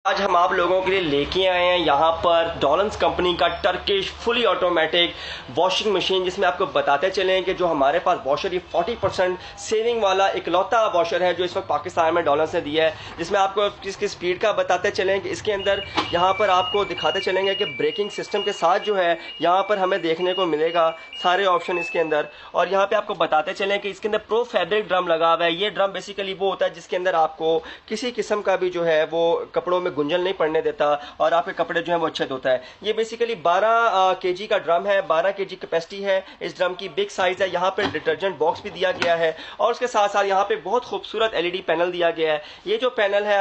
आज हम आप लोगों के लिए लेके आए हैं यहाँ पर डॉलन्स कंपनी का Turkish fully automatic washing machine, जिसमें आपको बताते चलें कि जो हमारे पास वॉशर ये 40% सेविंग वाला इकलौता वॉशर है जो इस वक्त पाकिस्तान में डॉलन्स ने दिया है। जिसमें आपको किसकी स्पीड का बताते चलें कि इसके अंदर यहाँ पर आपको दिखाते चलेंगे कि ब्रेकिंग सिस्टम के साथ जो है यहाँ पर हमें देखने को मिलेगा सारे ऑप्शन इसके अंदर। और यहाँ पे आपको बताते चलें कि इसके अंदर प्रो फैब्रिक ड्रम लगा हुआ है। ये ड्रम बेसिकली वो होता है जिसके अंदर आपको किसी किस्म का भी जो है वो कपड़ों में गुंजल नहीं पड़ने देता और आपके कपड़े जो है वो अच्छे धोता है। ये बेसिकली 12 केजी का ड्रम है, 12 केजी कैपेसिटी है इस ड्रम की, बिग साइज है। यहाँ पे डिटर्जेंट बॉक्स भी दिया गया है और उसके साथ साथ यहाँ पे बहुत खूबसूरत एलईडी पैनल दिया गया है। ये जो पैनल है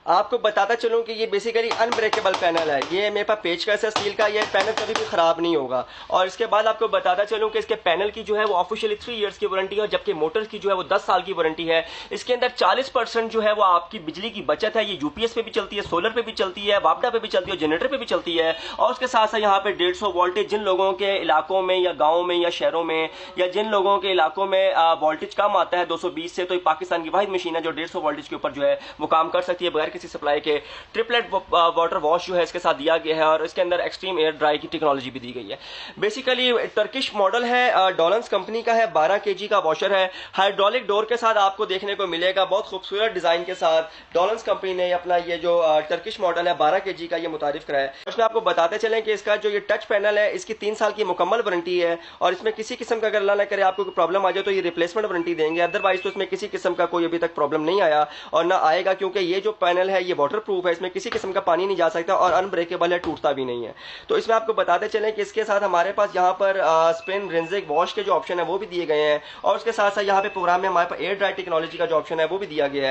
आपको बताता चलूं कि ये बेसिकली अनब्रेकेबल पैनल है। ये मेरे पास पेचकस है स्टील का, ये पैनल कभी भी खराब नहीं होगा। और इसके बाद आपको बताता चलूं कि इसके पैनल की जो है वो ऑफिशियली 3 इयर्स की वारंटी है, जबकि मोटर की जो है वो 10 साल की वारंटी है। इसके अंदर 40% जो है वो आपकी बिजली की बचत है। ये यूपीएस पे भी चलती है, सोलर पे भी चलती है, वापडा पे भी चलती है, जनरेटर पे भी चलती है। और उसके साथ साथ यहाँ पे 150 वोल्टेज, जिन लोगों के इलाकों में या गाँव में या शहरों में या जिन लोगों के इलाकों में वोल्टेज कम आता है 220 से, तो ये पाकिस्तान की वाहिद मशीन है जो 150 वोल्टेज के ऊपर जो है वो काम कर सकती है बगैर किसी सप्लाई के। ट्रिपलेट वाटर वॉश जो है इसके साथ दिया गया है और इसके अंदर एक्सट्रीम एयर ड्राई की टेक्नोलॉजी भी दी गई है। बेसिकली टर्किश मॉडल है, डॉलन्स कंपनी का है, 12 केजी का वॉशर है, हाइड्रोलिक डोर के साथ आपको देखने को मिलेगा। बहुत खूबसूरत डिजाइन के साथ डॉलन्स कंपनी ने अपना ये जो टर्किश मॉडल है 12 केजी का ये मुतारिफ कराया है। उसमें आपको बताते चलें कि इसका जो ये टच पैनल है इसकी 3 साल की मुकम्मल वारंटी है और इसमें किसी किस्म का अगर अल्लाह ना करे आपको कोई प्रॉब्लम आ जाए तो ये रिप्लेसमेंट वारंटी देंगे। अदरवाइज तो इसमें किसी किस्म का कोई अभी तक प्रॉब्लम नहीं आया और ना आएगा, क्योंकि ये जो पैनल है ये वाटर प्रूफ है, इसमें किसी किस्म का पानी नहीं जा सकता और अनब्रेकेबल है, टूटता भी नहीं है। तो इसमें आपको बताते चलें कि इसके साथ हमारे पास यहाँ पर स्पिन रिंजिक वॉश के जो ऑप्शन है वो भी दिए गए हैं और उसके साथ साथ यहाँ पे प्रोग्राम में हमारे पास एयर ड्राई टेक्नोलॉजी का जो ऑप्शन है वो भी दिया गया है।